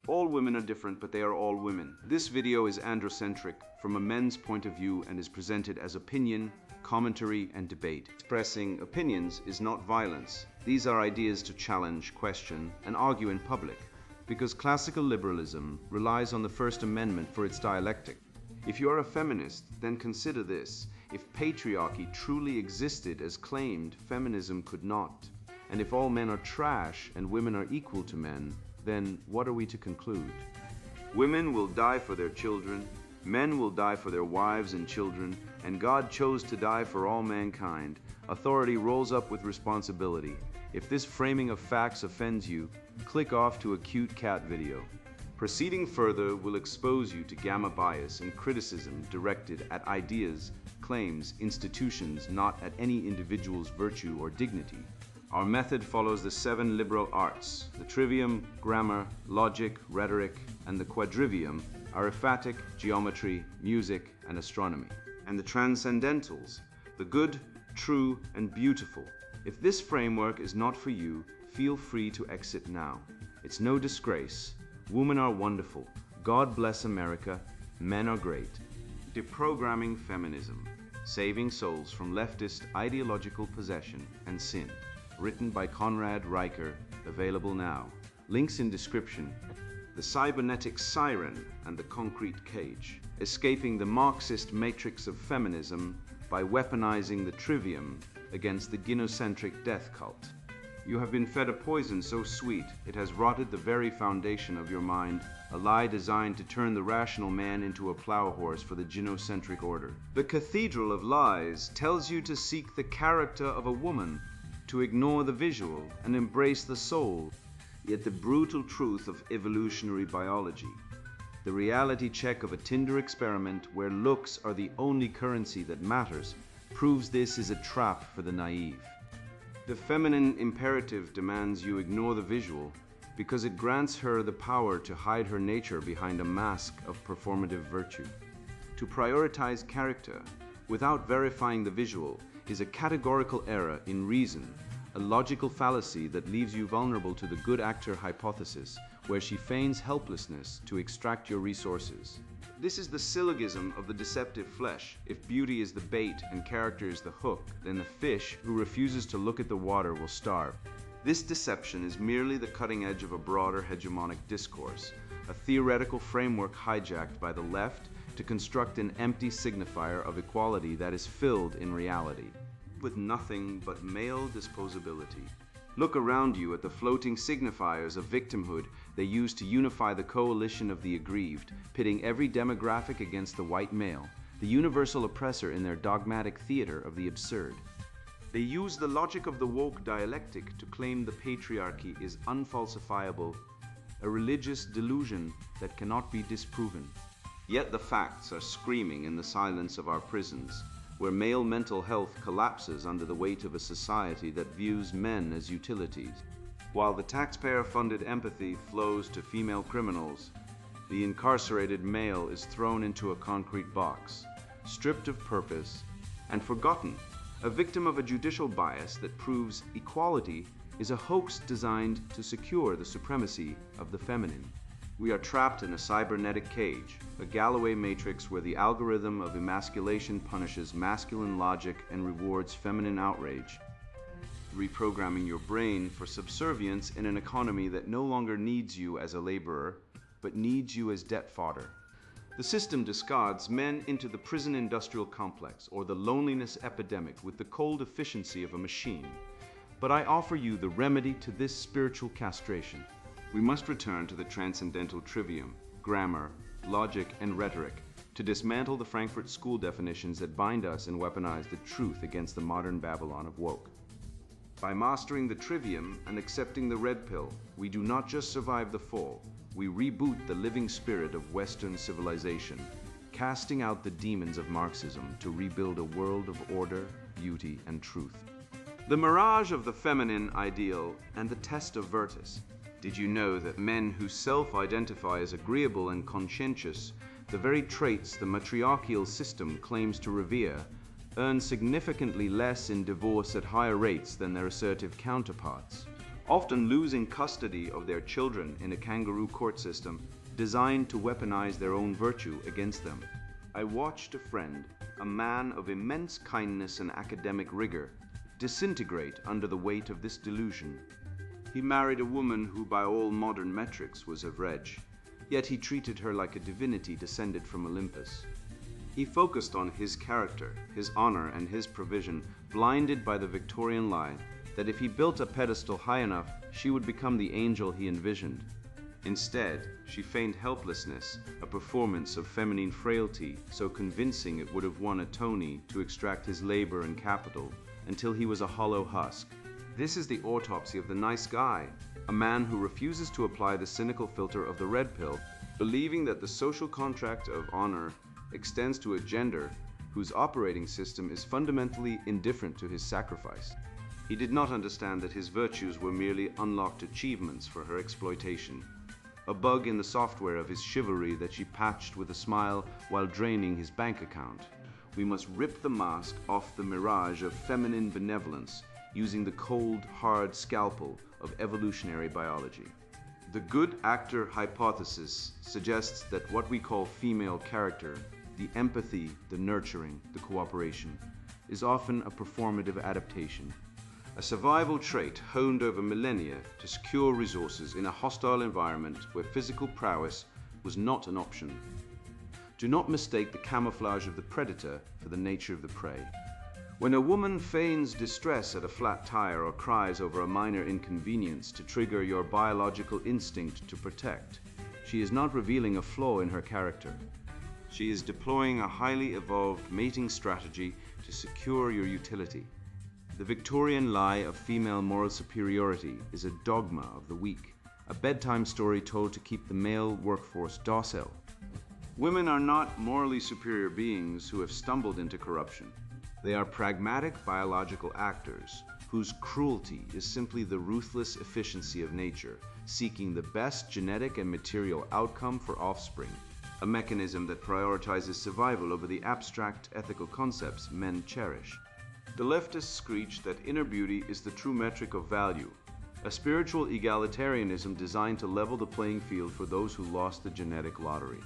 All women are different, but they are all women. This video is androcentric from a men's point of view and is presented as opinion, commentary, and debate. Expressing opinions is not violence. These are ideas to challenge, question, and argue in public, because classical liberalism relies on the First Amendment for its dialectic. If you are a feminist, then consider this. If patriarchy truly existed as claimed, feminism could not. And if all men are trash and women are equal to men, then what are we to conclude? Women will die for their children, men will die for their wives and children, and God chose to die for all mankind. Authority rolls up with responsibility. If this framing of facts offends you, click off to a cute cat video. Proceeding further will expose you to gamma bias and criticism directed at ideas, claims, institutions, not at any individual's virtue or dignity. Our method follows the 7 liberal arts. The trivium, grammar, logic, rhetoric, and the quadrivium, arithmetic, geometry, music, and astronomy. And the transcendentals, the good, true, and beautiful. If this framework is not for you, feel free to exit now. It's no disgrace. Women are wonderful. God bless America. Men are great. Deprogramming Feminism, Saving Souls from Leftist Ideological Possession and Sin. Written by Conrad, Riker, available now. Links in description. The cybernetic siren and the concrete cage. Escaping the Marxist matrix of feminism by weaponizing the trivium against the gynocentric death cult. You have been fed a poison so sweet it has rotted the very foundation of your mind, a lie designed to turn the rational man into a plow horse for the gynocentric order. The cathedral of lies tells you to seek the character of a woman, to ignore the visual and embrace the soul, yet the brutal truth of evolutionary biology, the reality check of a Tinder experiment where looks are the only currency that matters, proves this is a trap for the naive. The feminine imperative demands you ignore the visual because it grants her the power to hide her nature behind a mask of performative virtue. To prioritize character without verifying the visual is a categorical error in reason, a logical fallacy that leaves you vulnerable to the good actor hypothesis, where she feigns helplessness to extract your resources. This is the syllogism of the deceptive flesh. If beauty is the bait and character is the hook, then the fish who refuses to look at the water will starve. This deception is merely the cutting edge of a broader hegemonic discourse, a theoretical framework hijacked by the left to construct an empty signifier of equality that is filled in reality with nothing but male disposability. Look around you at the floating signifiers of victimhood they use to unify the coalition of the aggrieved, pitting every demographic against the white male, the universal oppressor in their dogmatic theater of the absurd. They use the logic of the woke dialectic to claim the patriarchy is unfalsifiable, a religious delusion that cannot be disproven. Yet the facts are screaming in the silence of our prisons, where male mental health collapses under the weight of a society that views men as utilities. While the taxpayer-funded empathy flows to female criminals, the incarcerated male is thrown into a concrete box, stripped of purpose and forgotten, a victim of a judicial bias that proves equality is a hoax designed to secure the supremacy of the feminine. We are trapped in a cybernetic cage, a Galloway matrix where the algorithm of emasculation punishes masculine logic and rewards feminine outrage, reprogramming your brain for subservience in an economy that no longer needs you as a laborer, but needs you as debt fodder. The system discards men into the prison industrial complex or the loneliness epidemic with the cold efficiency of a machine. But I offer you the remedy to this spiritual castration. We must return to the transcendental trivium, grammar, logic, and rhetoric to dismantle the Frankfurt School definitions that bind us and weaponize the truth against the modern Babylon of woke. By mastering the trivium and accepting the red pill, we do not just survive the fall, we reboot the living spirit of Western civilization, casting out the demons of Marxism to rebuild a world of order, beauty, and truth. The mirage of the feminine ideal and the test of Virtus. Did you know that men who self-identify as agreeable and conscientious, the very traits the matriarchal system claims to revere, earn significantly less in divorce at higher rates than their assertive counterparts? often losing custody of their children in a kangaroo court system designed to weaponize their own virtue against them. I watched a friend, a man of immense kindness and academic rigor, disintegrate under the weight of this delusion. He married a woman who by all modern metrics was a veg, yet he treated her like a divinity descended from Olympus. He focused on his character, his honor, and his provision, blinded by the Victorian lie that if he built a pedestal high enough, she would become the angel he envisioned. Instead, she feigned helplessness, a performance of feminine frailty so convincing it would have won a Tony to extract his labor and capital, until he was a hollow husk. This is the autopsy of the nice guy, a man who refuses to apply the cynical filter of the red pill, believing that the social contract of honor extends to a gender whose operating system is fundamentally indifferent to his sacrifice. He did not understand that his virtues were merely unlocked achievements for her exploitation, a bug in the software of his chivalry that she patched with a smile while draining his bank account. We must rip the mask off the mirage of feminine benevolence using the cold, hard scalpel of evolutionary biology. The good actor hypothesis suggests that what we call female character, the empathy, the nurturing, the cooperation, is often a performative adaptation, a survival trait honed over millennia to secure resources in a hostile environment where physical prowess was not an option. Do not mistake the camouflage of the predator for the nature of the prey. When a woman feigns distress at a flat tire or cries over a minor inconvenience to trigger your biological instinct to protect, she is not revealing a flaw in her character. She is deploying a highly evolved mating strategy to secure your utility. The Victorian lie of female moral superiority is a dogma of the weak, a bedtime story told to keep the male workforce docile. Women are not morally superior beings who have stumbled into corruption. They are pragmatic biological actors whose cruelty is simply the ruthless efficiency of nature, seeking the best genetic and material outcome for offspring, a mechanism that prioritizes survival over the abstract ethical concepts men cherish. The leftists screech that inner beauty is the true metric of value, a spiritual egalitarianism designed to level the playing field for those who lost the genetic lottery.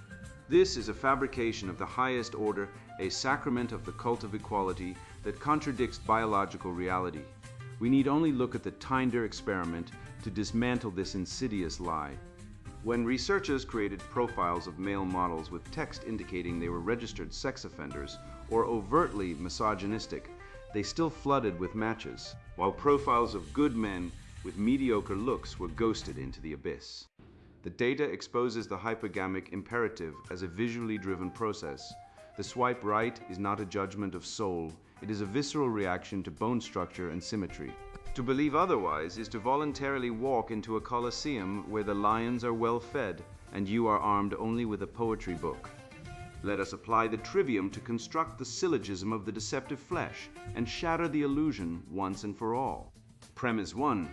This is a fabrication of the highest order, a sacrament of the cult of equality that contradicts biological reality. We need only look at the Tinder experiment to dismantle this insidious lie. When researchers created profiles of male models with text indicating they were registered sex offenders or overtly misogynistic, they still flooded with matches, while profiles of good men with mediocre looks were ghosted into the abyss. The data exposes the hypergamic imperative as a visually driven process. The swipe right is not a judgment of soul, it is a visceral reaction to bone structure and symmetry. To believe otherwise is to voluntarily walk into a coliseum where the lions are well fed and you are armed only with a poetry book. Let us apply the trivium to construct the syllogism of the deceptive flesh and shatter the illusion once and for all. Premise 1.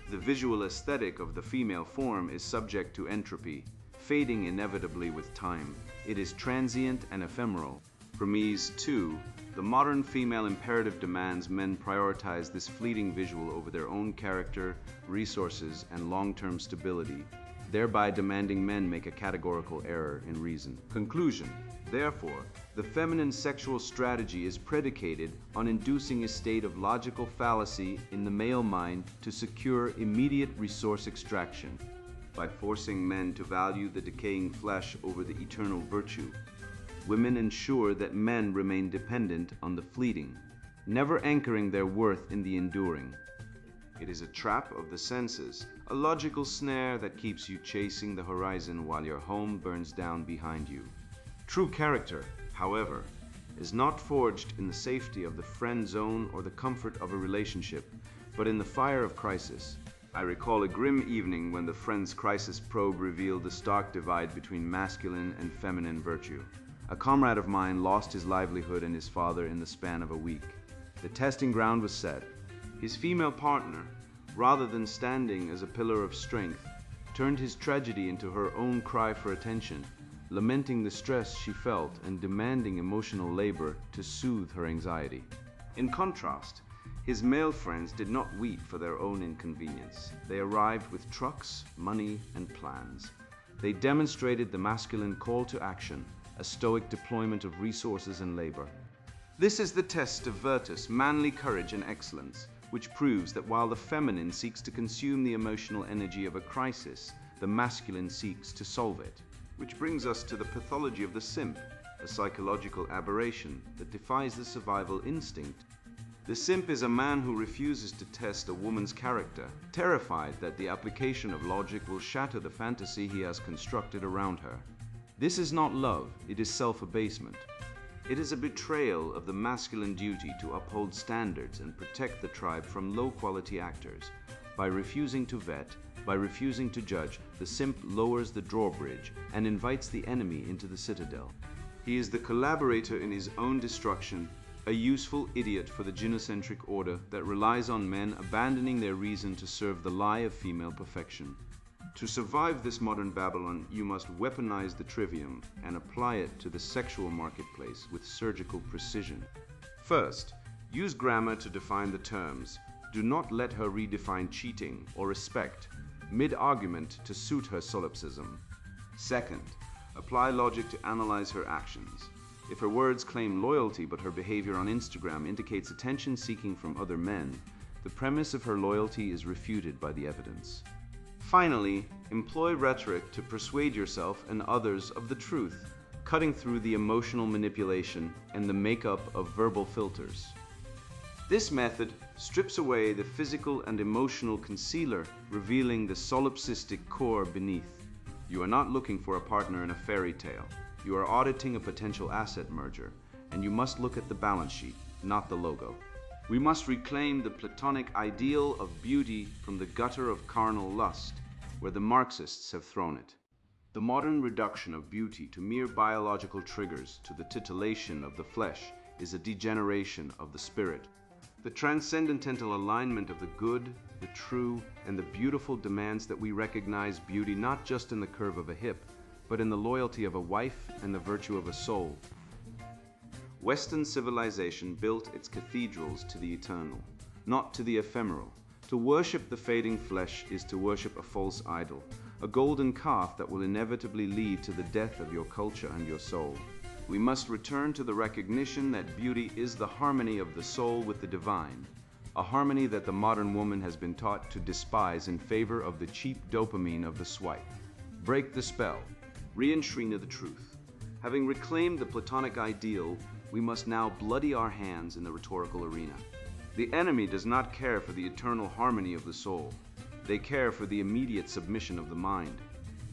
The visual aesthetic of the female form is subject to entropy, fading inevitably with time. It is transient and ephemeral. Premise 2. The modern female imperative demands men prioritize this fleeting visual over their own character, resources, and long-term stability, thereby demanding men make a categorical error in reason. Conclusion. Therefore, the feminine sexual strategy is predicated on inducing a state of logical fallacy in the male mind to secure immediate resource extraction. By forcing men to value the decaying flesh over the eternal virtue, women ensure that men remain dependent on the fleeting, never anchoring their worth in the enduring. It is a trap of the senses, a logical snare that keeps you chasing the horizon while your home burns down behind you. True character, however, is not forged in the safety of the friend zone or the comfort of a relationship, but in the fire of crisis. I recall a grim evening when the Friends Crisis probe revealed the stark divide between masculine and feminine virtue. A comrade of mine lost his livelihood and his father in the span of a week. The testing ground was set. His female partner, rather than standing as a pillar of strength, turned his tragedy into her own cry for attention, lamenting the stress she felt and demanding emotional labor to soothe her anxiety. In contrast, His male friends did not weep for their own inconvenience. They arrived with trucks, money, and plans. They demonstrated the masculine call to action, a stoic deployment of resources and labor. This is the test of virtus, manly courage and excellence, which proves that while the feminine seeks to consume the emotional energy of a crisis, the masculine seeks to solve it. Which brings us to the pathology of the simp, a psychological aberration that defies the survival instinct. The simp is a man who refuses to test a woman's character, terrified that the application of logic will shatter the fantasy he has constructed around her. This is not love, it is self-abasement. It is a betrayal of the masculine duty to uphold standards and protect the tribe from low-quality actors. By refusing to vet, by refusing to judge, the simp lowers the drawbridge and invites the enemy into the citadel. He is the collaborator in his own destruction, a useful idiot for the gynocentric order that relies on men abandoning their reason to serve the lie of female perfection. To survive this modern Babylon, you must weaponize the trivium and apply it to the sexual marketplace with surgical precision. First, use grammar to define the terms. Do not let her redefine cheating or respect mid-argument to suit her solipsism. Second, apply logic to analyze her actions. If her words claim loyalty but her behavior on Instagram indicates attention seeking from other men, the premise of her loyalty is refuted by the evidence. Finally, employ rhetoric to persuade yourself and others of the truth, cutting through the emotional manipulation and the makeup of verbal filters. This method strips away the physical and emotional concealer, revealing the solipsistic core beneath. You are not looking for a partner in a fairy tale. You are auditing a potential asset merger, and you must look at the balance sheet, not the logo. We must reclaim the Platonic ideal of beauty from the gutter of carnal lust, where the Marxists have thrown it. The modern reduction of beauty to mere biological triggers, to the titillation of the flesh, is a degeneration of the spirit. The transcendental alignment of the good, the true, and the beautiful demands that we recognize beauty not just in the curve of a hip, but in the loyalty of a wife and the virtue of a soul. Western civilization built its cathedrals to the eternal, not to the ephemeral. To worship the fading flesh is to worship a false idol, a golden calf that will inevitably lead to the death of your culture and your soul. We must return to the recognition that beauty is the harmony of the soul with the divine, a harmony that the modern woman has been taught to despise in favor of the cheap dopamine of the swipe. Break the spell. Re-enshrine the truth. Having reclaimed the Platonic ideal, we must now bloody our hands in the rhetorical arena. The enemy does not care for the eternal harmony of the soul. They care for the immediate submission of the mind,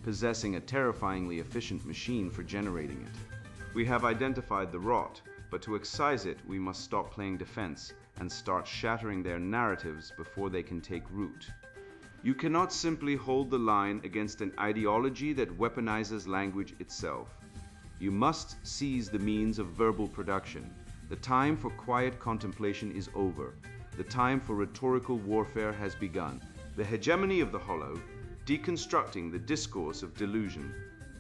possessing a terrifyingly efficient machine for generating it. We have identified the rot, but to excise it, we must stop playing defense and start shattering their narratives before they can take root. You cannot simply hold the line against an ideology that weaponizes language itself. You must seize the means of verbal production. The time for quiet contemplation is over. The time for rhetorical warfare has begun. The hegemony of the hollow, deconstructing the discourse of delusion.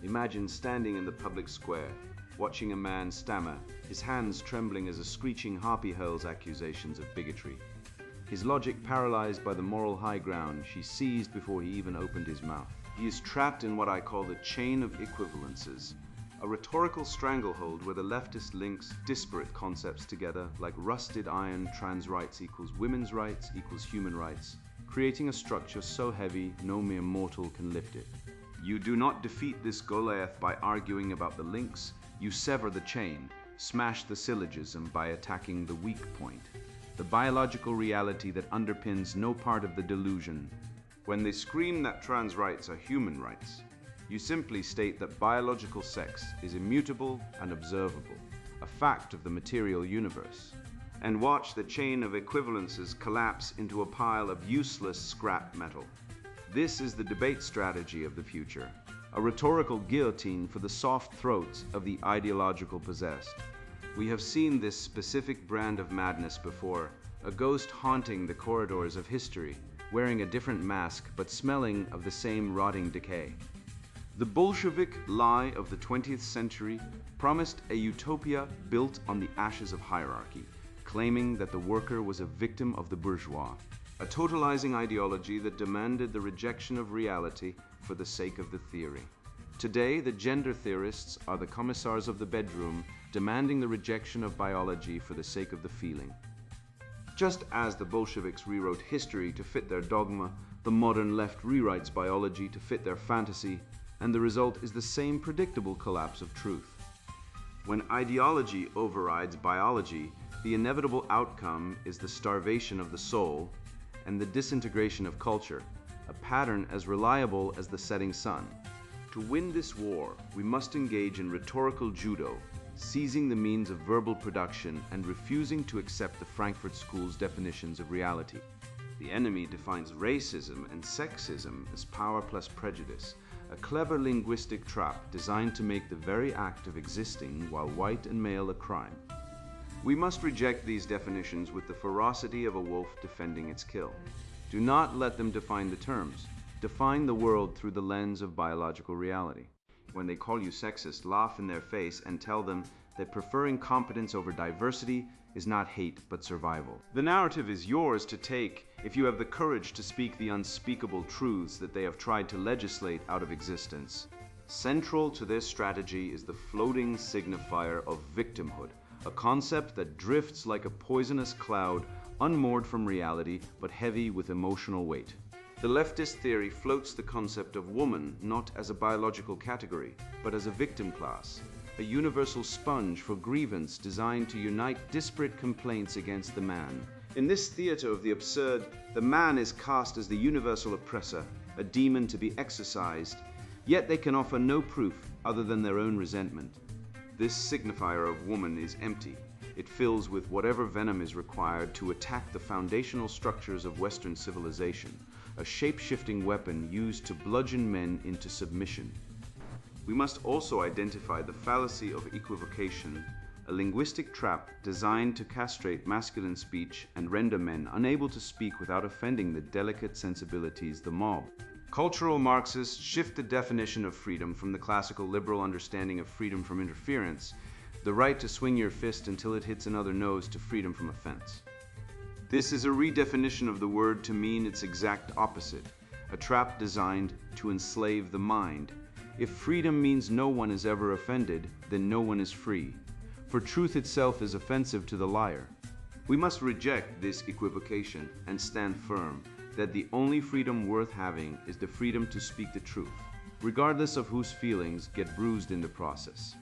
Imagine standing in the public square, watching a man stammer, his hands trembling as a screeching harpy hurls accusations of bigotry. His logic paralyzed by the moral high ground she seized before he even opened his mouth. He is trapped in what I call the chain of equivalences, a rhetorical stranglehold where the leftist links disparate concepts together like rusted iron. Trans rights equals women's rights equals human rights, creating a structure so heavy no mere mortal can lift it. You do not defeat this Goliath by arguing about the links. You sever the chain, smash the syllogism by attacking the weak point, the biological reality that underpins no part of the delusion. When they scream that trans rights are human rights, you simply state that biological sex is immutable and observable, a fact of the material universe, and watch the chain of equivalences collapse into a pile of useless scrap metal. This is the debate strategy of the future, a rhetorical guillotine for the soft throats of the ideological possessed. We have seen this specific brand of madness before, a ghost haunting the corridors of history, wearing a different mask but smelling of the same rotting decay. The Bolshevik lie of the 20th century promised a utopia built on the ashes of hierarchy, claiming that the worker was a victim of the bourgeois, a totalizing ideology that demanded the rejection of reality for the sake of the theory. Today, the gender theorists are the commissars of the bedroom, demanding the rejection of biology for the sake of the feeling. Just as the Bolsheviks rewrote history to fit their dogma, the modern left rewrites biology to fit their fantasy, and the result is the same predictable collapse of truth. When ideology overrides biology, the inevitable outcome is the starvation of the soul and the disintegration of culture, a pattern as reliable as the setting sun. To win this war, we must engage in rhetorical judo, seizing the means of verbal production and refusing to accept the Frankfurt School's definitions of reality. The enemy defines racism and sexism as power plus prejudice, a clever linguistic trap designed to make the very act of existing while white and male a crime. We must reject these definitions with the ferocity of a wolf defending its kill. Do not let them define the terms. Define the world through the lens of biological reality. When they call you sexist, laugh in their face and tell them that preferring competence over diversity is not hate but survival. The narrative is yours to take if you have the courage to speak the unspeakable truths that they have tried to legislate out of existence. Central to their strategy is the floating signifier of victimhood, a concept that drifts like a poisonous cloud, unmoored from reality but heavy with emotional weight. The leftist theory floats the concept of woman not as a biological category, but as a victim class, a universal sponge for grievance designed to unite disparate complaints against the man. In this theater of the absurd, the man is cast as the universal oppressor, a demon to be exorcised, yet they can offer no proof other than their own resentment. This signifier of woman is empty. It fills with whatever venom is required to attack the foundational structures of Western civilization, a shape-shifting weapon used to bludgeon men into submission. We must also identify the fallacy of equivocation, a linguistic trap designed to castrate masculine speech and render men unable to speak without offending the delicate sensibilities of the mob. Cultural Marxists shift the definition of freedom from the classical liberal understanding of freedom from interference, the right to swing your fist until it hits another nose, to freedom from offense. This is a redefinition of the word to mean its exact opposite, a trap designed to enslave the mind. If freedom means no one is ever offended, then no one is free, for truth itself is offensive to the liar. We must reject this equivocation and stand firm that the only freedom worth having is the freedom to speak the truth, regardless of whose feelings get bruised in the process.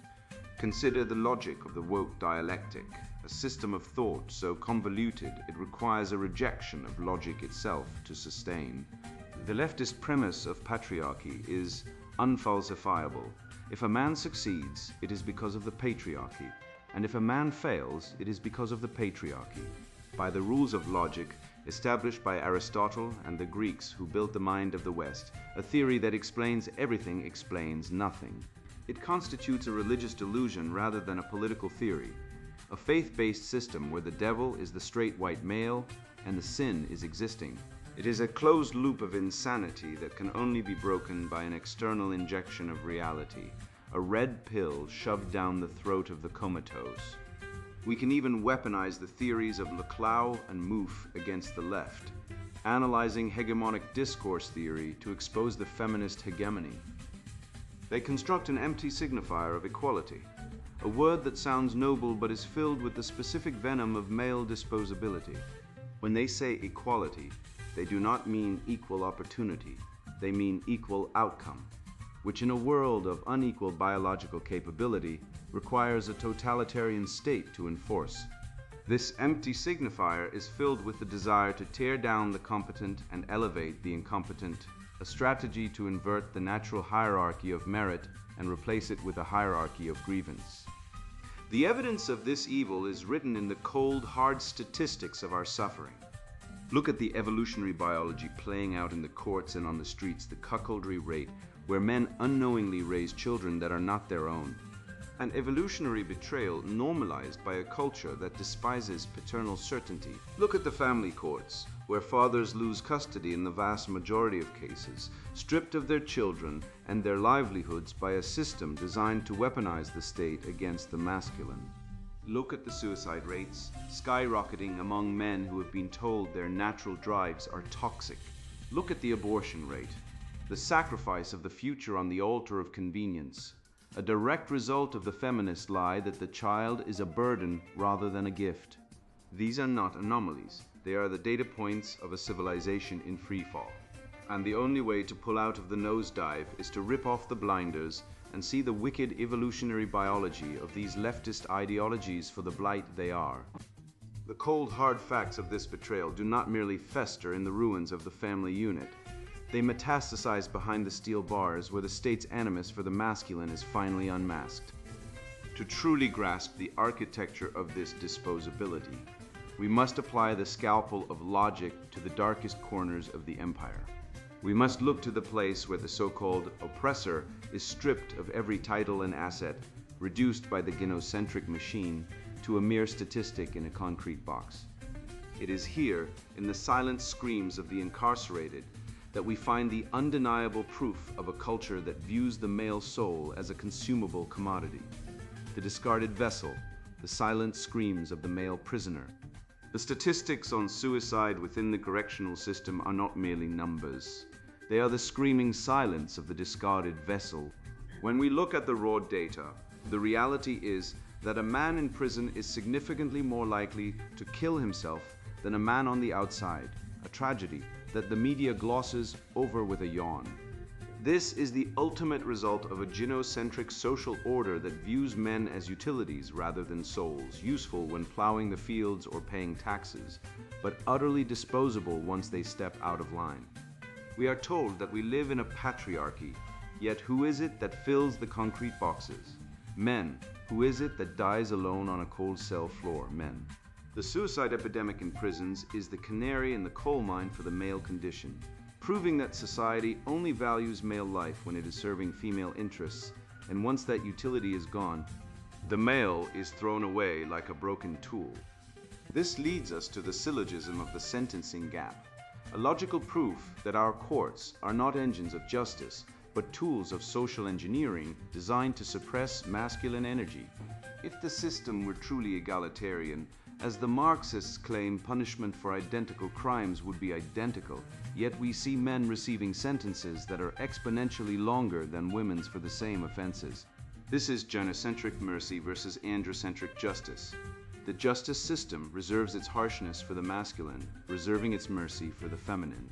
Consider the logic of the woke dialectic, a system of thought so convoluted it requires a rejection of logic itself to sustain. The leftist premise of patriarchy is unfalsifiable. If a man succeeds, it is because of the patriarchy, and if a man fails, it is because of the patriarchy. By the rules of logic established by Aristotle and the Greeks who built the mind of the West, a theory that explains everything explains nothing. It constitutes a religious delusion rather than a political theory, a faith-based system where the devil is the straight white male and the sin is existing. It is a closed loop of insanity that can only be broken by an external injection of reality, a red pill shoved down the throat of the comatose. We can even weaponize the theories of Laclau and Mouffe against the left, analyzing hegemonic discourse theory to expose the feminist hegemony. They construct an empty signifier of equality, a word that sounds noble but is filled with the specific venom of male disposability. When they say equality, they do not mean equal opportunity, they mean equal outcome, which in a world of unequal biological capability requires a totalitarian state to enforce. This empty signifier is filled with the desire to tear down the competent and elevate the incompetent, a strategy to invert the natural hierarchy of merit and replace it with a hierarchy of grievance. The evidence of this evil is written in the cold, hard statistics of our suffering. Look at the evolutionary biology playing out in the courts and on the streets, the cuckoldry rate, where men unknowingly raise children that are not their own. An evolutionary betrayal normalized by a culture that despises paternal certainty. Look at the family courts, where fathers lose custody in the vast majority of cases, stripped of their children and their livelihoods by a system designed to weaponize the state against the masculine. Look at the suicide rates, skyrocketing among men who have been told their natural drives are toxic. Look at the abortion rate, the sacrifice of the future on the altar of convenience, a direct result of the feminist lie that the child is a burden rather than a gift. These are not anomalies, they are the data points of a civilization in freefall. And the only way to pull out of the nosedive is to rip off the blinders and see the wicked evolutionary biology of these leftist ideologies for the blight they are. The cold, hard facts of this betrayal do not merely fester in the ruins of the family unit. They metastasize behind the steel bars where the state's animus for the masculine is finally unmasked. To truly grasp the architecture of this disposability, we must apply the scalpel of logic to the darkest corners of the empire. We must look to the place where the so-called oppressor is stripped of every title and asset, reduced by the gynocentric machine to a mere statistic in a concrete box. It is here, in the silent screams of the incarcerated, that we find the undeniable proof of a culture that views the male soul as a consumable commodity. The discarded vessel, the silent screams of the male prisoner. The statistics on suicide within the correctional system are not merely numbers. They are the screaming silence of the discarded vessel. When we look at the raw data, the reality is that a man in prison is significantly more likely to kill himself than a man on the outside, a tragedy that the media glosses over with a yawn. This is the ultimate result of a gynocentric social order that views men as utilities rather than souls, useful when plowing the fields or paying taxes, but utterly disposable once they step out of line. We are told that we live in a patriarchy, yet who is it that fills the concrete boxes? Men. Who is it that dies alone on a cold cell floor? Men. The suicide epidemic in prisons is the canary in the coal mine for the male condition, proving that society only values male life when it is serving female interests, and once that utility is gone, the male is thrown away like a broken tool. This leads us to the syllogism of the sentencing gap, a logical proof that our courts are not engines of justice, but tools of social engineering designed to suppress masculine energy. If the system were truly egalitarian, as the Marxists claim, punishment for identical crimes would be identical, yet we see men receiving sentences that are exponentially longer than women's for the same offenses. This is gynocentric mercy versus androcentric justice. The justice system reserves its harshness for the masculine, reserving its mercy for the feminine,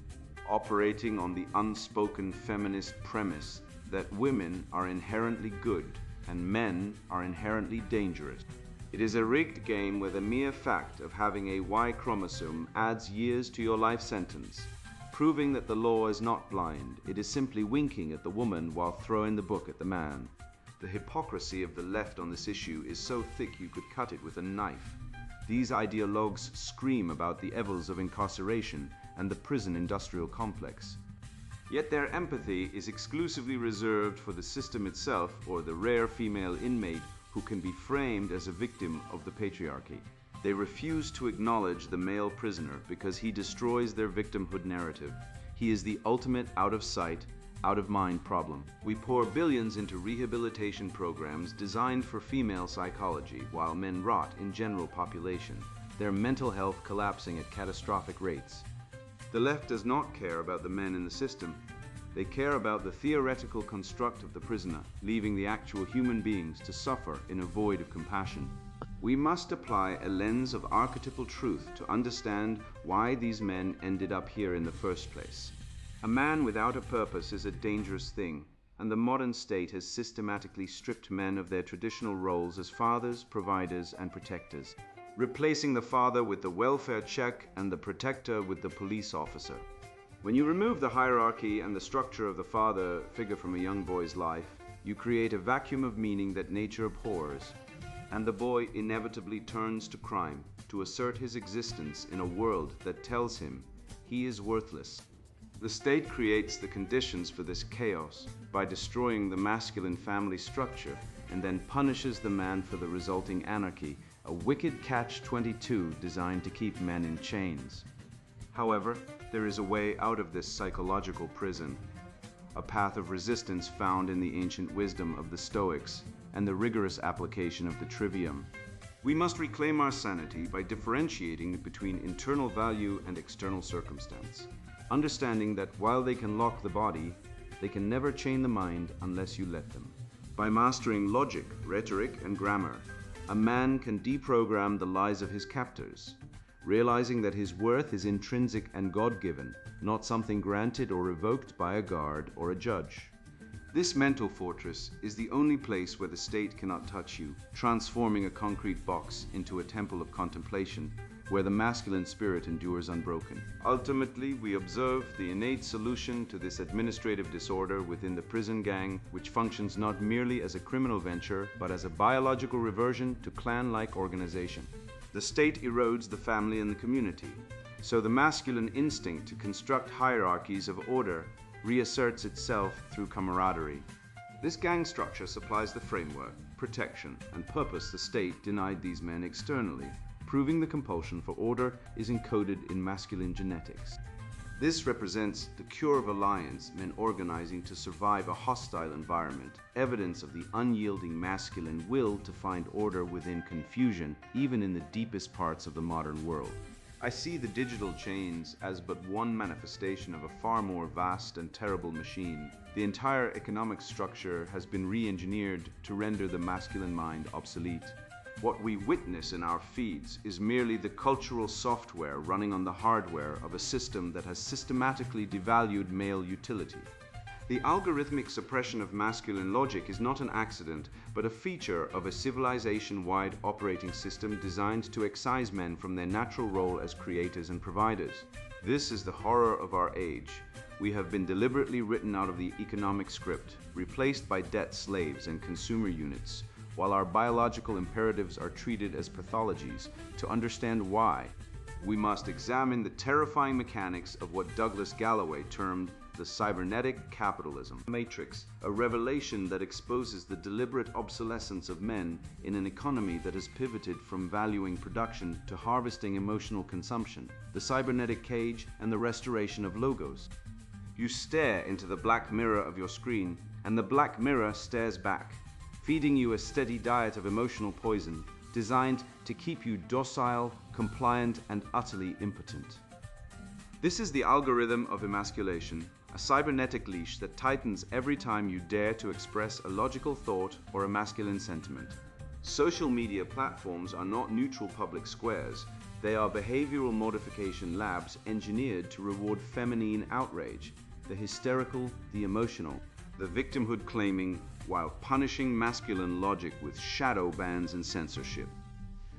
operating on the unspoken feminist premise that women are inherently good and men are inherently dangerous. It is a rigged game where the mere fact of having a Y chromosome adds years to your life sentence, proving that the law is not blind, it is simply winking at the woman while throwing the book at the man. The hypocrisy of the left on this issue is so thick you could cut it with a knife. These ideologues scream about the evils of incarceration and the prison industrial complex. Yet their empathy is exclusively reserved for the system itself or the rare female inmate who can be framed as a victim of the patriarchy. They refuse to acknowledge the male prisoner because he destroys their victimhood narrative. He is the ultimate out-of-sight, out-of-mind problem. We pour billions into rehabilitation programs designed for female psychology while men rot in general population, their mental health collapsing at catastrophic rates. The left does not care about the men in the system. They care about the theoretical construct of the prisoner, leaving the actual human beings to suffer in a void of compassion. We must apply a lens of archetypal truth to understand why these men ended up here in the first place. A man without a purpose is a dangerous thing, and the modern state has systematically stripped men of their traditional roles as fathers, providers, and protectors, replacing the father with the welfare check and the protector with the police officer. When you remove the hierarchy and the structure of the father figure from a young boy's life, you create a vacuum of meaning that nature abhors, and the boy inevitably turns to crime to assert his existence in a world that tells him he is worthless. The state creates the conditions for this chaos by destroying the masculine family structure and then punishes the man for the resulting anarchy, a wicked catch-22 designed to keep men in chains. However, there is a way out of this psychological prison, a path of resistance found in the ancient wisdom of the Stoics and the rigorous application of the trivium. We must reclaim our sanity by differentiating between internal value and external circumstance, understanding that while they can lock the body, they can never chain the mind unless you let them. By mastering logic, rhetoric, and grammar, a man can deprogram the lies of his captors, realizing that his worth is intrinsic and God-given, not something granted or revoked by a guard or a judge. This mental fortress is the only place where the state cannot touch you, transforming a concrete box into a temple of contemplation where the masculine spirit endures unbroken. Ultimately, we observe the innate solution to this administrative disorder within the prison gang, which functions not merely as a criminal venture, but as a biological reversion to clan-like organization. The state erodes the family and the community, so the masculine instinct to construct hierarchies of order reasserts itself through camaraderie. This gang structure supplies the framework, protection, and purpose the state denied these men externally, proving the compulsion for order is encoded in masculine genetics. This represents the cure of alliance, men organizing to survive a hostile environment, evidence of the unyielding masculine will to find order within confusion, even in the deepest parts of the modern world. I see the digital chains as but one manifestation of a far more vast and terrible machine. The entire economic structure has been re-engineered to render the masculine mind obsolete. What we witness in our feeds is merely the cultural software running on the hardware of a system that has systematically devalued male utility. The algorithmic suppression of masculine logic is not an accident, but a feature of a civilization-wide operating system designed to excise men from their natural role as creators and providers. This is the horror of our age. We have been deliberately written out of the economic script, replaced by debt slaves and consumer units, while our biological imperatives are treated as pathologies. To understand why, we must examine the terrifying mechanics of what Douglas Galloway termed the cybernetic capitalism matrix, a revelation that exposes the deliberate obsolescence of men in an economy that has pivoted from valuing production to harvesting emotional consumption, the cybernetic cage, and the restoration of logos. You stare into the black mirror of your screen, and the black mirror stares back, feeding you a steady diet of emotional poison designed to keep you docile, compliant, and utterly impotent. This is the algorithm of emasculation, a cybernetic leash that tightens every time you dare to express a logical thought or a masculine sentiment. Social media platforms are not neutral public squares. They are behavioral modification labs engineered to reward feminine outrage, the hysterical, the emotional, the victimhood claiming, while punishing masculine logic with shadow bans and censorship.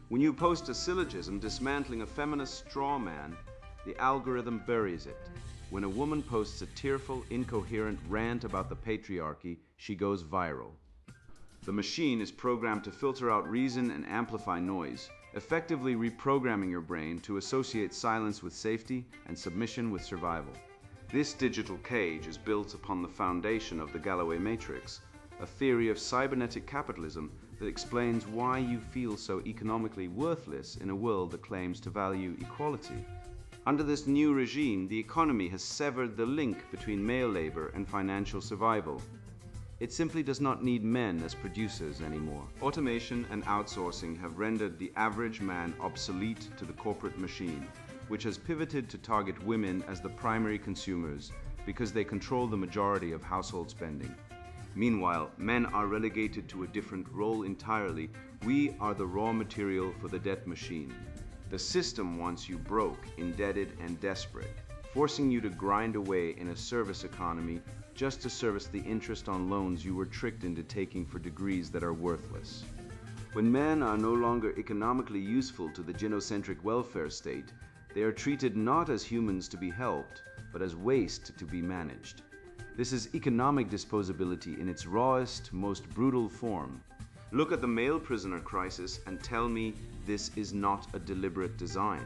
When you post a syllogism dismantling a feminist straw man, the algorithm buries it. When a woman posts a tearful, incoherent rant about the patriarchy, she goes viral. The machine is programmed to filter out reason and amplify noise, effectively reprogramming your brain to associate silence with safety and submission with survival. This digital cage is built upon the foundation of the Galloway matrix, a theory of cybernetic capitalism that explains why you feel so economically worthless in a world that claims to value equality. Under this new regime, the economy has severed the link between male labor and financial survival. It simply does not need men as producers anymore. Automation and outsourcing have rendered the average man obsolete to the corporate machine, which has pivoted to target women as the primary consumers because they control the majority of household spending. Meanwhile, men are relegated to a different role entirely. We are the raw material for the debt machine. The system wants you broke, indebted, and desperate, forcing you to grind away in a service economy just to service the interest on loans you were tricked into taking for degrees that are worthless. When men are no longer economically useful to the gynocentric welfare state, they are treated not as humans to be helped, but as waste to be managed. This is economic disposability in its rawest, most brutal form. Look at the male prisoner crisis and tell me this is not a deliberate design.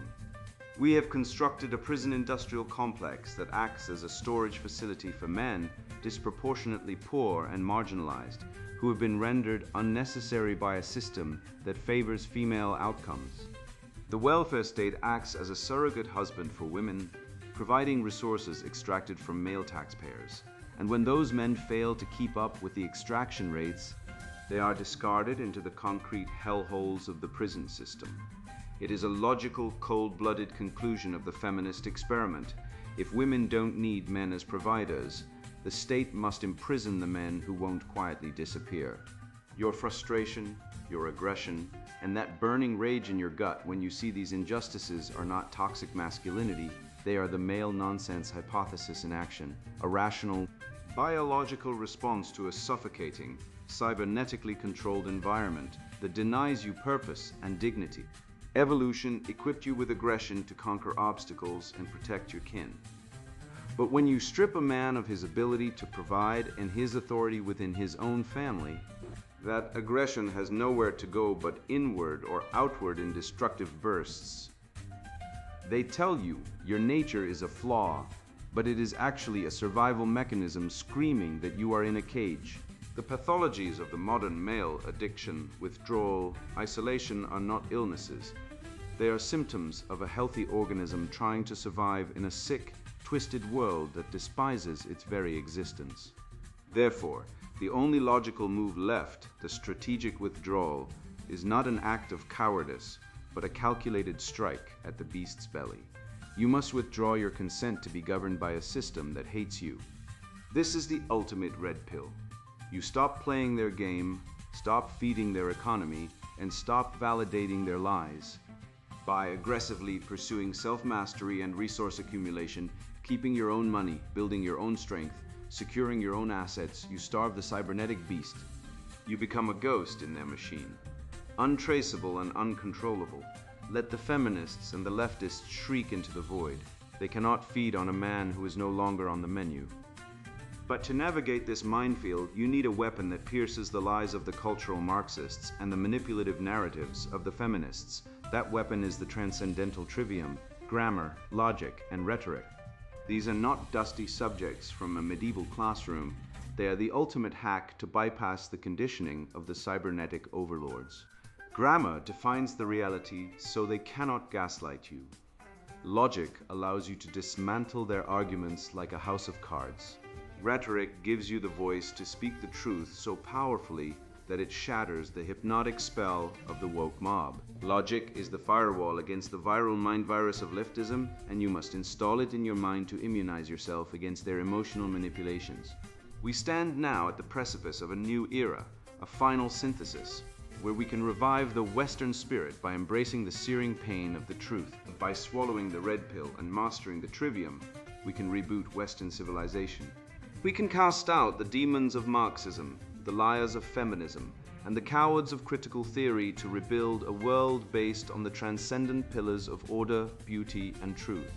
We have constructed a prison industrial complex that acts as a storage facility for men disproportionately poor and marginalized, who have been rendered unnecessary by a system that favors female outcomes. The welfare state acts as a surrogate husband for women, providing resources extracted from male taxpayers. And when those men fail to keep up with the extraction rates, They are discarded into the concrete hellholes of the prison system. It is a logical, cold-blooded conclusion of the feminist experiment. If women don't need men as providers, the state must imprison the men who won't quietly disappear. Your frustration, your aggression, and that burning rage in your gut when you see these injustices are not toxic masculinity, they are the male nonsense hypothesis in action, a rational, biological response to a suffocating, cybernetically controlled environment that denies you purpose and dignity. Evolution equipped you with aggression to conquer obstacles and protect your kin. But when you strip a man of his ability to provide and his authority within his own family, that aggression has nowhere to go but inward or outward in destructive bursts. They tell you your nature is a flaw, but it is actually a survival mechanism screaming that you are in a cage. The pathologies of the modern male, addiction, withdrawal, isolation, are not illnesses. They are symptoms of a healthy organism trying to survive in a sick, twisted world that despises its very existence. Therefore, the only logical move left, the strategic withdrawal, is not an act of cowardice, but a calculated strike at the beast's belly. You must withdraw your consent to be governed by a system that hates you. This is the ultimate red pill. You stop playing their game, stop feeding their economy, and stop validating their lies. By aggressively pursuing self-mastery and resource accumulation, keeping your own money, building your own strength, securing your own assets, you starve the cybernetic beast. You become a ghost in their machine, untraceable and uncontrollable. Let the feminists and the leftists shriek into the void. They cannot feed on a man who is no longer on the menu. But to navigate this minefield, you need a weapon that pierces the lies of the cultural Marxists and the manipulative narratives of the feminists. That weapon is the transcendental trivium, grammar, logic, and rhetoric. These are not dusty subjects from a medieval classroom. They are the ultimate hack to bypass the conditioning of the cybernetic overlords. Grammar defines the reality so they cannot gaslight you. Logic allows you to dismantle their arguments like a house of cards. Rhetoric gives you the voice to speak the truth so powerfully that it shatters the hypnotic spell of the woke mob. Logic is the firewall against the viral mind virus of leftism, and you must install it in your mind to immunize yourself against their emotional manipulations. We stand now at the precipice of a new era, a final synthesis, where we can revive the Western spirit by embracing the searing pain of the truth. By swallowing the red pill and mastering the trivium, we can reboot Western civilization. We can cast out the demons of Marxism, the liars of feminism, and the cowards of critical theory to rebuild a world based on the transcendent pillars of order, beauty, and truth.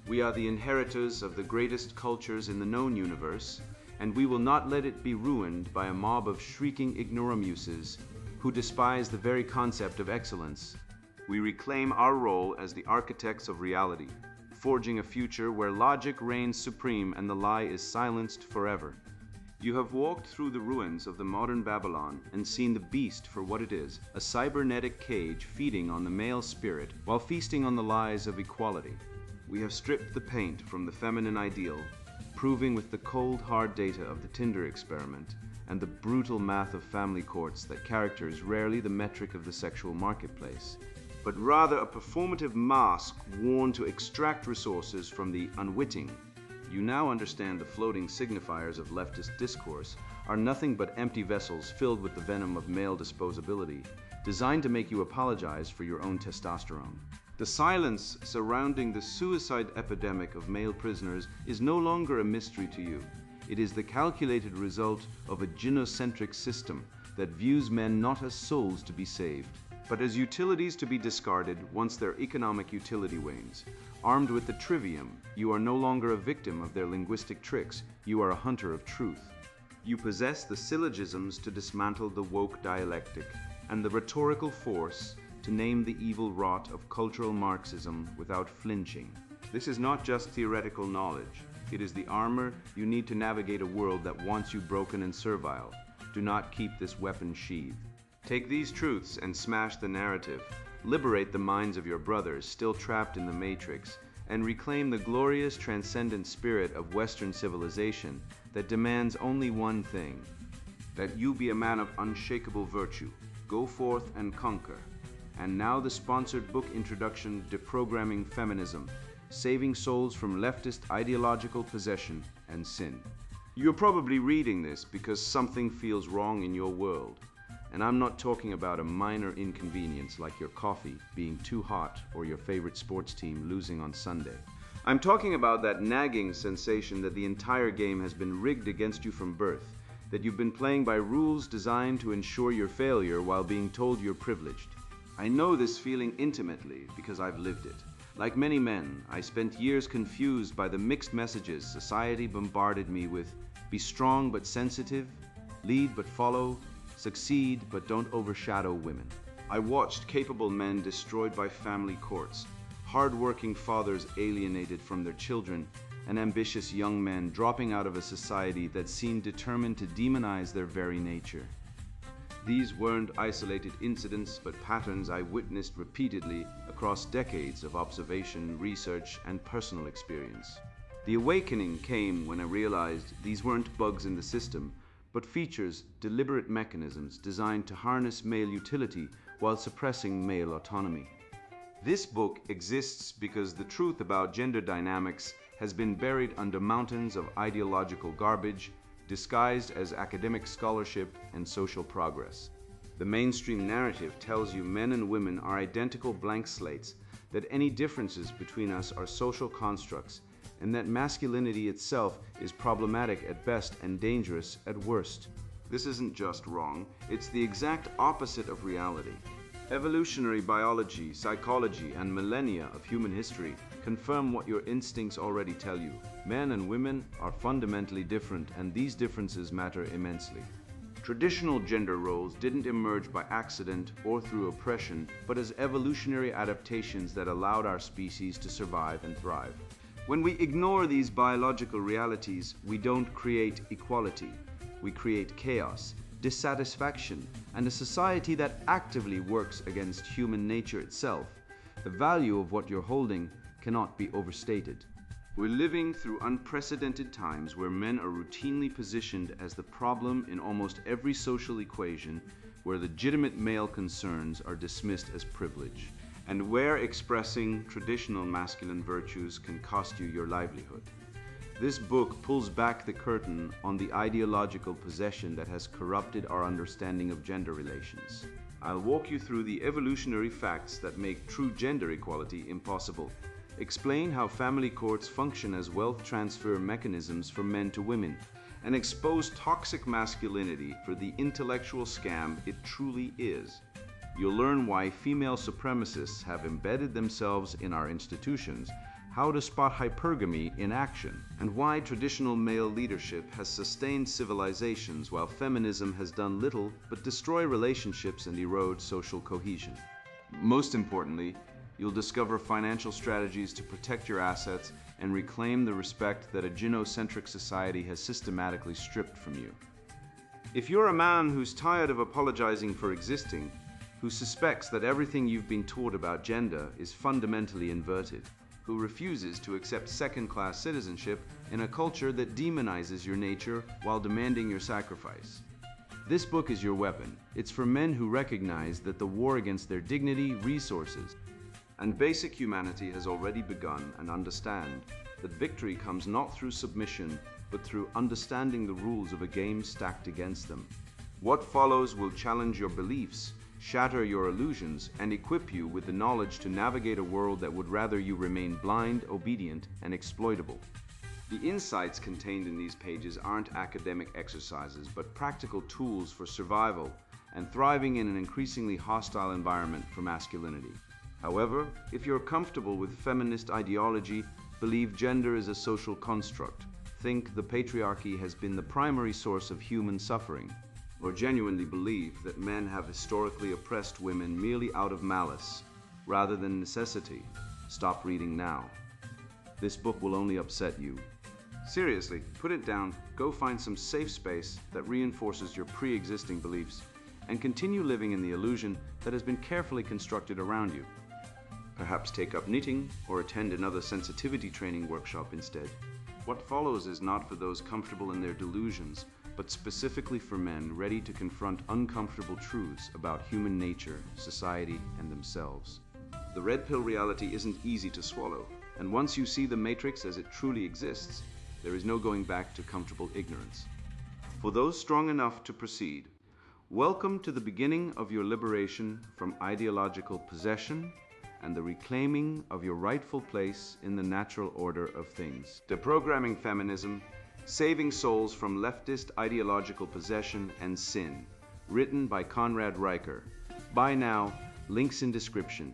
We are the inheritors of the greatest cultures in the known universe, and we will not let it be ruined by a mob of shrieking ignoramuses who despise the very concept of excellence. We reclaim our role as the architects of reality, forging a future where logic reigns supreme and the lie is silenced forever. You have walked through the ruins of the modern Babylon and seen the beast for what it is, a cybernetic cage feeding on the male spirit while feasting on the lies of equality. We have stripped the paint from the feminine ideal, proving with the cold, hard data of the Tinder experiment and the brutal math of family courts that character is rarely the metric of the sexual marketplace, but rather a performative mask worn to extract resources from the unwitting. You now understand the floating signifiers of leftist discourse are nothing but empty vessels filled with the venom of male disposability, designed to make you apologize for your own testosterone. The silence surrounding the suicide epidemic of male prisoners is no longer a mystery to you. It is the calculated result of a gynocentric system that views men not as souls to be saved, but as utilities to be discarded once their economic utility wanes. Armed with the trivium, you are no longer a victim of their linguistic tricks, you are a hunter of truth. You possess the syllogisms to dismantle the woke dialectic, and the rhetorical force to name the evil rot of cultural Marxism without flinching. This is not just theoretical knowledge, it is the armor you need to navigate a world that wants you broken and servile. Do not keep this weapon sheathed. Take these truths and smash the narrative. Liberate the minds of your brothers still trapped in the matrix, and reclaim the glorious transcendent spirit of Western civilization that demands only one thing: that you be a man of unshakable virtue. Go forth and conquer. And now the sponsored book introduction, Deprogramming Feminism, Saving Souls from Leftist Ideological Possession and Sin. You're probably reading this because something feels wrong in your world. And I'm not talking about a minor inconvenience like your coffee being too hot or your favorite sports team losing on Sunday. I'm talking about that nagging sensation that the entire game has been rigged against you from birth, that you've been playing by rules designed to ensure your failure while being told you're privileged. I know this feeling intimately because I've lived it. Like many men, I spent years confused by the mixed messages society bombarded me with: be strong but sensitive, lead but follow, succeed but don't overshadow women. I watched capable men destroyed by family courts, hard-working fathers alienated from their children, and ambitious young men dropping out of a society that seemed determined to demonize their very nature. These weren't isolated incidents, but patterns I witnessed repeatedly across decades of observation, research, and personal experience. The awakening came when I realized these weren't bugs in the system, but features, deliberate mechanisms designed to harness male utility while suppressing male autonomy. This book exists because the truth about gender dynamics has been buried under mountains of ideological garbage, disguised as academic scholarship and social progress. The mainstream narrative tells you men and women are identical blank slates, that any differences between us are social constructs, and that masculinity itself is problematic at best and dangerous at worst. This isn't just wrong, it's the exact opposite of reality. Evolutionary biology, psychology, and millennia of human history confirm what your instincts already tell you. Men and women are fundamentally different, and these differences matter immensely. Traditional gender roles didn't emerge by accident or through oppression, but as evolutionary adaptations that allowed our species to survive and thrive. When we ignore these biological realities, we don't create equality. We create chaos, dissatisfaction, and a society that actively works against human nature itself. The value of what you're holding cannot be overstated. We're living through unprecedented times where men are routinely positioned as the problem in almost every social equation, where legitimate male concerns are dismissed as privilege, and where expressing traditional masculine virtues can cost you your livelihood. This book pulls back the curtain on the ideological possession that has corrupted our understanding of gender relations. I'll walk you through the evolutionary facts that make true gender equality impossible, explain how family courts function as wealth transfer mechanisms from men to women, and expose toxic masculinity for the intellectual scam it truly is. You'll learn why female supremacists have embedded themselves in our institutions, how to spot hypergamy in action, and why traditional male leadership has sustained civilizations while feminism has done little but destroy relationships and erode social cohesion. Most importantly, you'll discover financial strategies to protect your assets and reclaim the respect that a gynocentric society has systematically stripped from you. If you're a man who's tired of apologizing for existing, who suspects that everything you've been taught about gender is fundamentally inverted, who refuses to accept second-class citizenship in a culture that demonizes your nature while demanding your sacrifice, this book is your weapon. It's for men who recognize that the war against their dignity, resources, and basic humanity has already begun, and understand that victory comes not through submission, but through understanding the rules of a game stacked against them. What follows will challenge your beliefs, shatter your illusions, and equip you with the knowledge to navigate a world that would rather you remain blind, obedient, and exploitable. The insights contained in these pages aren't academic exercises, but practical tools for survival and thriving in an increasingly hostile environment for masculinity. However, if you're comfortable with feminist ideology, believe gender is a social construct, think the patriarchy has been the primary source of human suffering, or genuinely believe that men have historically oppressed women merely out of malice, rather than necessity, stop reading now. This book will only upset you. Seriously, put it down, go find some safe space that reinforces your pre-existing beliefs, and continue living in the illusion that has been carefully constructed around you. Perhaps take up knitting or attend another sensitivity training workshop instead. What follows is not for those comfortable in their delusions, but but specifically for men ready to confront uncomfortable truths about human nature, society, and themselves. The red pill reality isn't easy to swallow, and once you see the matrix as it truly exists, there is no going back to comfortable ignorance. For those strong enough to proceed, welcome to the beginning of your liberation from ideological possession and the reclaiming of your rightful place in the natural order of things. Deprogramming Feminism, Saving Souls from Leftist Ideological Possession and Sin, written by Conrad Riker. Buy now, links in description.